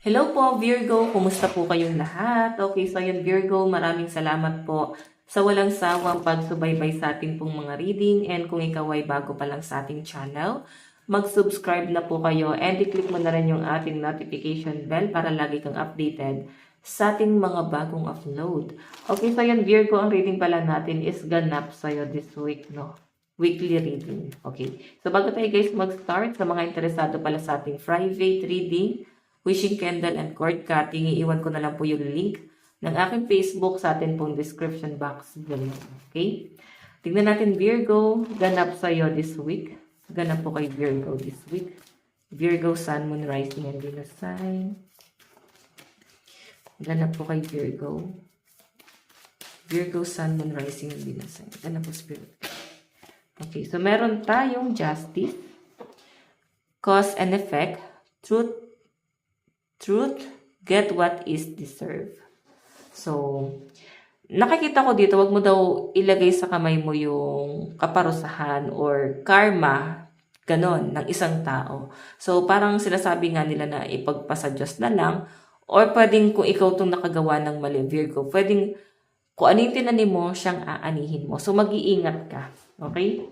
Hello po, Virgo. Kumusta po kayong lahat? Okay, so yun, Virgo, maraming salamat po sa walang sawang pagsubaybay sa ating pong mga reading. And kung ikaw ay bago pa lang sa ating channel, mag-subscribe na po kayo and i-click mo na rin yung ating notification bell para lagi kang updated sa ating mga bagong upload. Okay, so yun, Virgo, ang reading pala natin is ganap sa'yo this week, no? Weekly reading. Okay. So bago tayo guys mag-start, sa mga interesado pala sa ating private reading, wishing candle and cord cutting, iiwan ko na lang po yung link ng aking Facebook sa atin pong description box below. Okay? Tingnan natin Virgo, ganap sa'yo this week. Ganap po kay Virgo this week. Virgo, Sun, Moon, Rising, and Venus sign. Ganap po kay Virgo. Virgo, Sun, Moon, Rising, and Venus sign. Ganap po Spirit. Okay, so meron tayong justice, cause and effect, truth, get what is deserved. So, nakikita ko dito, wag mo daw ilagay sa kamay mo yung kaparusahan or karma, ganon, ng isang tao. So, parang sinasabi nga nila na ipagpasa Diyos na lang, or pwedeng kung ikaw itong nakagawa ng mali, Virgo, pwedeng kung ano yung tinanim mo, siyang aanihin mo. So, mag-iingat ka. Okay?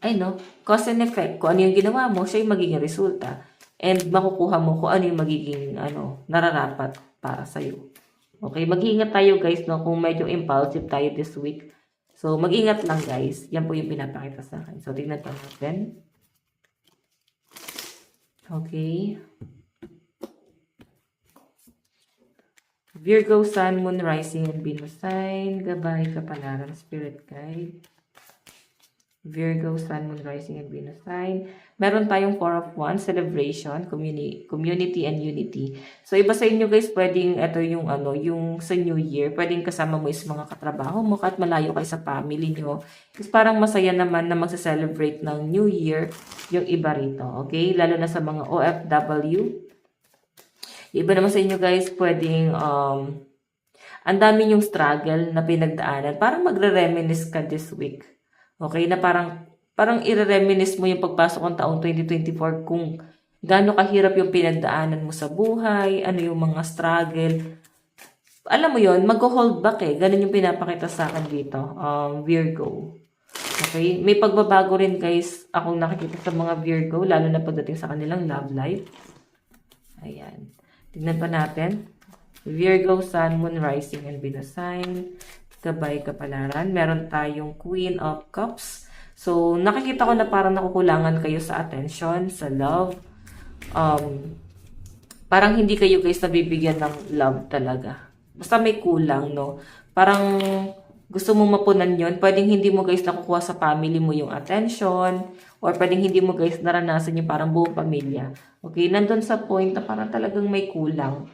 Ay, no? Cause and effect. Kung ano yung ginawa mo, siya yung magiging resulta. And makukuha mo kung ano yung magiging nararapat para sa'yo. Okay? Mag-iingat tayo, guys, no? Kung medyo impulsive tayo this week. So, mag-ingat lang, guys. Yan po yung pinapakita sa akin. So, tingnan pa natin. Okay. Virgo, Sun, Moon, Rising, and Venus sign. Gabay, kapalaran, Spirit Guide. Virgo, Sun, Moon, Rising, and Venus sign. Meron tayong 4 of Wands, celebration, community, and unity. So, iba sa inyo guys, pwedeng, ito yung, yung sa New Year, pwedeng kasama mo is mga katrabaho mo, kahit malayo kayo sa family nyo. Kasi parang masaya naman na magsa-celebrate ng New Year yung iba rito, okay? Lalo na sa mga OFW. Iba naman sa inyo guys, pwedeng, ang dami yung struggle na pinagdaanan. Parang magre-reminisce ka this week. Okay, na parang i-reminisce mo yung pagpasok ng taong 2024 kung gaano kahirap yung pinagdaanan mo sa buhay, ano yung mga struggle. Alam mo yon, mag-hold back eh. Ganun yung pinapakita sa akin dito, Virgo. Okay, may pagbabago rin guys akong nakikita sa mga Virgo, lalo na pagdating sa kanilang love life. Ayan. Tignan pa natin. Virgo, Sun, Moon, Rising, and Venus sign. Gabay, kapalaran. Meron tayong Queen of Cups. So, nakikita ko na parang nakukulangan kayo sa attention, sa love. Parang hindi kayo guys nabibigyan ng love talaga. Basta may kulang, no? Parang gusto mong mapunan yon. Pwedeng hindi mo guys nakukuha sa family mo yung attention. Or pwedeng hindi mo guys naranasan yung parang buong pamilya. Okay, nandun sa point na parang talagang may kulang.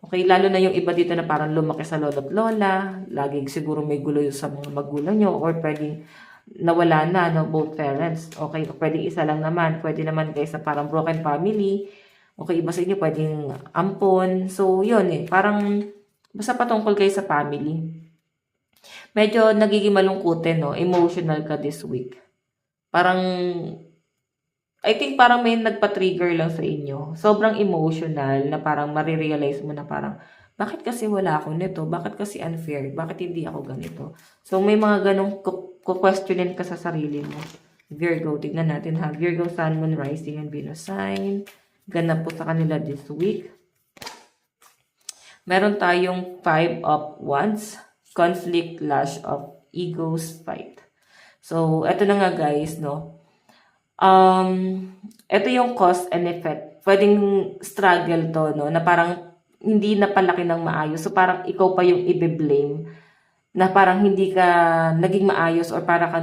Okay, lalo na yung iba dito na parang lumaki sa lolo't lola, laging siguro may gulo sa mga magulang nyo, or pwedeng nawala na, no, both parents. Okay, pwedeng isa lang naman, pwede naman guys na parang broken family. Okay, iba sa inyo pwedeng ampon. So, yun eh, parang basta patungkol kayo sa family. Medyo nagiging malungkutin, no, emotional ka this week. Parang I think parang may nagpa-trigger lang sa inyo. Sobrang emotional na parang marirealize mo na parang, bakit kasi wala ako nito? Bakit kasi unfair? Bakit hindi ako ganito? So, may mga ganong questionin ka sa sarili mo. Virgo, tignan natin ha. Virgo, Sun, Moon, Rising, and Venus sign. Ganap po sa kanila this week. Meron tayong 5 of Wands. Conflict, clash of egos, fight. So, eto na nga guys, no? Ito yung cause and effect. Pwedeng struggle to, no? Na parang hindi napalaki ng maayos. So, parang ikaw pa yung i-blame. Na parang hindi ka naging maayos or parang ka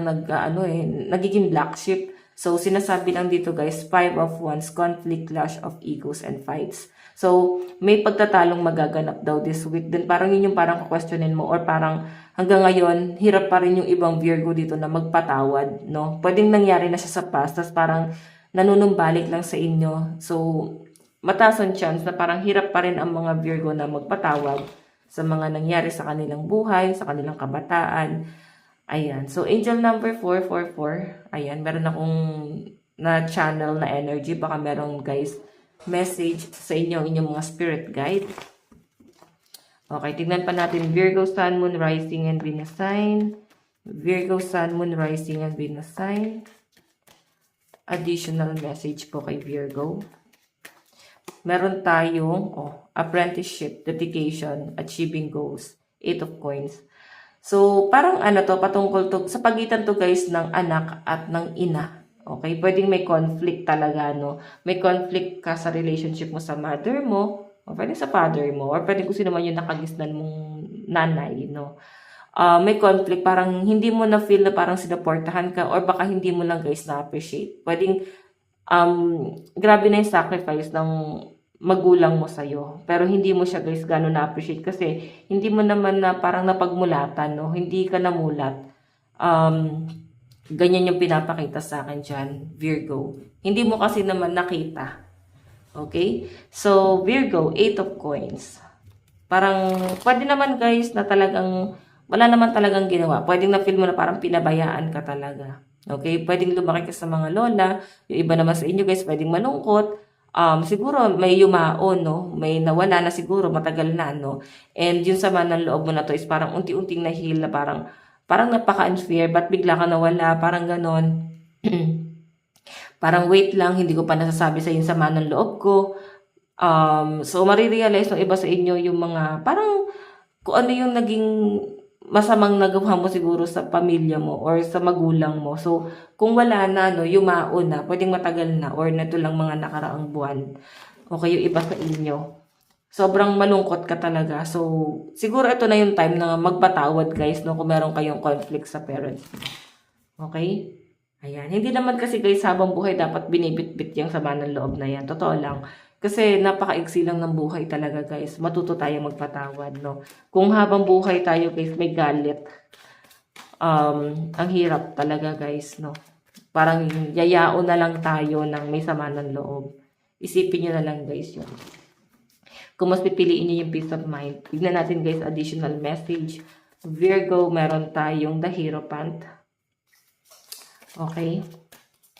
nagiging black sheep. So, sinasabi lang dito guys, 5 of Wands, conflict, clash of egos, and fights. So, may pagtatalong magaganap daw this week. Then parang yun yung parang questionin mo or parang hanggang ngayon, hirap pa rin yung ibang Virgo dito na magpatawad, no? Pwedeng nangyari na siya sa past, tapos parang nanunumbalik lang sa inyo. So, mataas ang chance na parang hirap pa rin ang mga Virgo na magpatawad sa mga nangyari sa kanilang buhay, sa kanilang kabataan. Ayan. So, angel number 444. Ayan. Meron akong na channel na energy. Baka meron guys message sa inyo, inyong mga spirit guide. Okay, tignan pa natin Virgo, Sun, Moon, Rising, and Venus sign. Virgo, Sun, Moon, Rising, and Venus sign. Additional message po kay Virgo. Meron tayong apprenticeship, dedication, achieving goals, 8 of coins. So, parang ano to, patungkol to, sa pagitan to guys ng anak at ng ina. Okay, pwedeng may conflict talaga, no? May conflict ka sa relationship mo sa mother mo, o pwede sa father mo, or pwede kung sino man yung nakagisnan mong nanay, no? May conflict, parang hindi mo na feel na parang sinuportahan ka, or baka hindi mo lang guys na-appreciate. Pwedeng, grabe na yung sacrifice ng magulang mo sa'yo. Pero hindi mo siya guys gano'n na-appreciate kasi hindi mo naman na parang napagmulatan, no? Hindi ka namulat. Ganyan yung pinapakita sa akin dyan, Virgo. Hindi mo kasi naman nakita. Okay? So, Virgo, 8 of coins. Parang, pwede naman guys na talagang, wala naman talagang ginawa. Pwedeng na-feel mo na parang pinabayaan ka talaga. Okay? Pwedeng lumaki ka sa mga lola. Yung iba naman sa inyo guys, pwedeng malungkot. Siguro may yumaon, no? May nawala na siguro, matagal na, no? And yung sama ng loob mo na to is parang unti-unting na-heal na parang napaka-unfair, ba't bigla ka nawala, parang ganon. Parang wait lang, hindi ko pa nasasabi sa yung sama ng loob ko. So, marirealize ng iba sa inyo yung mga, parang kung ano yung naging masamang nagawa mo siguro sa pamilya mo or sa magulang mo. So, kung wala na, no, yumaon na, pwedeng matagal na or na ito lang mga nakaraang buwan. Okay, yung iba sa inyo. Sobrang malungkot ka talaga. So, siguro ito na yung time na magpatawad guys, no, kung meron kayong conflict sa parents. Okay? Ayan. Hindi naman kasi guys, habang buhay dapat binibit-bit yung sama ng loob na yan. Totoo lang. Kasi napaka-iksi lang ng buhay talaga guys. Matuto tayo magpatawad, no? Kung habang buhay tayo guys, may galit. Ang hirap talaga guys, no? Parang yayao na lang tayo ng may sama ng loob. Isipin nyo na lang guys yun. Kung mas pipiliin nyo yung peace of mind. Tignan natin guys, additional message. Virgo, meron tayong the Hierophant. Okay.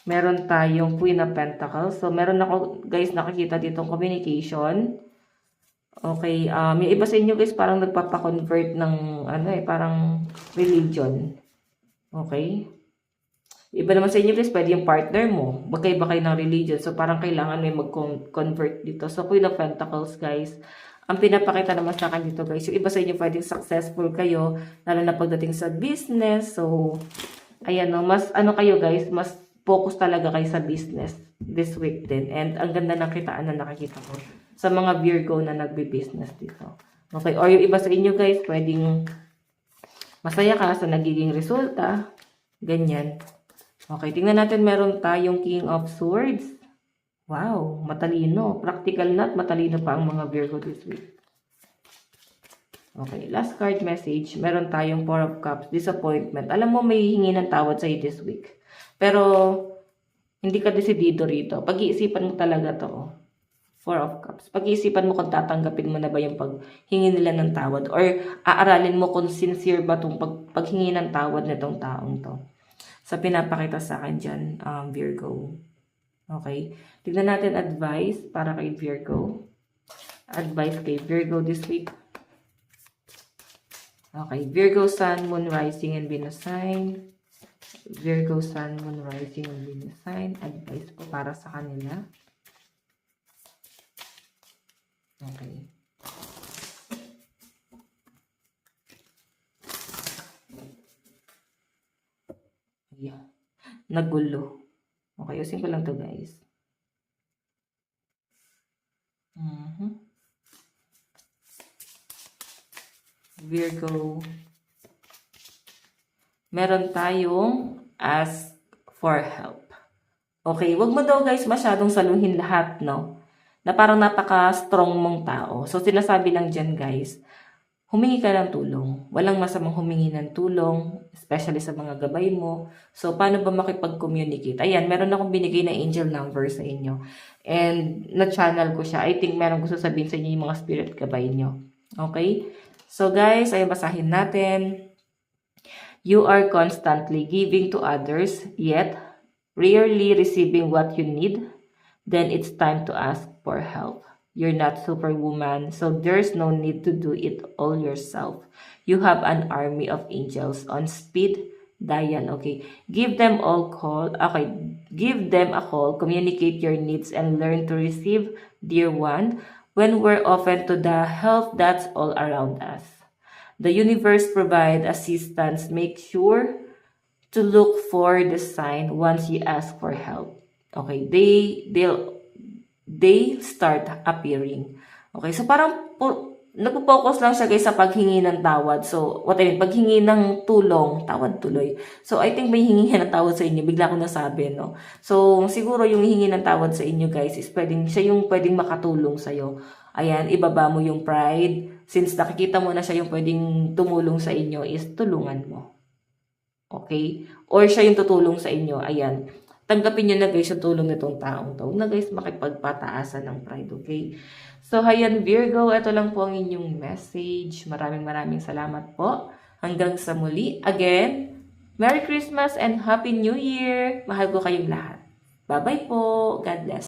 Meron tayong Queen of Pentacles. So, meron ako guys nakikita ditong communication. Okay. Yung iba sa inyo guys parang nagpapakonvert ng parang religion. Okay. Iba naman sa inyo guys, pwede yung partner mo. Magkaiba kayo ng religion. So, parang kailangan may mag-convert dito. So, Queen of Pentacles, guys. Ang pinapakita naman sa akin dito, guys, yung iba sa inyo pwedeng successful kayo, lalo na pagdating sa business. So, ayan, no, mas, kayo guys, mas focus talaga kayo sa business this week din. And ang ganda ng kitaan na nakikita ko sa mga Virgo na nagbe-business dito. Okay, or yung iba sa inyo, guys, pwedeng masaya ka sa nagiging resulta. Ganyan. Okay, tingnan natin, meron tayong King of Swords. Wow, matalino. Practical na at matalino pa ang mga Virgo this week. Okay, last card message. Meron tayong Four of Cups, disappointment. Alam mo, may hingi ng tawad sa'yo this week. Pero, hindi ka desidido rito. Pag-iisipan mo talaga to. Four of Cups. Pag-iisipan mo kung tatanggapin mo na ba yung paghingi nila ng tawad. Or, aaralin mo kung sincere ba itong paghingi ng tawad nitong taong to. Sa pinapakita sa akin dyan, Virgo. Okay. Tignan natin advice para kay Virgo. Advice kay Virgo this week. Okay. Virgo, Sun, Moon, Rising, and Venus sign. Virgo, Sun, Moon, Rising, and Venus sign. Advice po para sa kanila. Okay. Yeah. Nagulo. Okay, usin ko lang to guys. Virgo. Meron tayong ask for help. Okay, wag mo daw guys masyadong saluhin lahat, no? Na parang napaka-strong mong tao. So, sinasabi lang dyan guys, humingi ka ng tulong. Walang masamang humingi ng tulong, especially sa mga gabay mo. So, paano ba makipag-communicate? Ayan, meron akong binigay na angel number sa inyo. And, na-channel ko siya. I think meron gusto sabihin sa inyo yung mga spirit gabay nyo. Okay? So, guys, ay basahin natin. You are constantly giving to others, yet rarely receiving what you need. then it's time to ask for help. You're not superwoman, so there's no need to do it all yourself. You have an army of angels on speed dial, okay? Give them all call, okay, give them a call, communicate your needs, and learn to receive, dear one, when we're open to the help that's all around us. The universe provide assistance. Make sure to look for the sign once you ask for help. Okay, they start appearing. Okay, so parang nagpo-focus lang siya guys sa paghingi ng tawad. So, what I mean, paghingi ng tulong, tawad tuloy. So, I think may hingi ng tawad sa inyo. Bigla ko nasabi, no? So, siguro yung hingi ng tawad sa inyo guys is siya yung pwedeng makatulong sa'yo. Ayan, ibaba mo yung pride. Since nakikita mo na siya yung pwedeng tumulong sa inyo is tulungan mo. Okay? Or siya yung tutulong sa inyo. Ayan. Tanggapin nyo na guys yung tulong nitong taong to. Huwag na guys makipagpataasan ng pride, okay? So, ayan Virgo, ito lang po ang inyong message. Maraming salamat po. Hanggang sa muli. Again, Merry Christmas and Happy New Year! Mahal ko kayong lahat. Bye-bye po. God bless.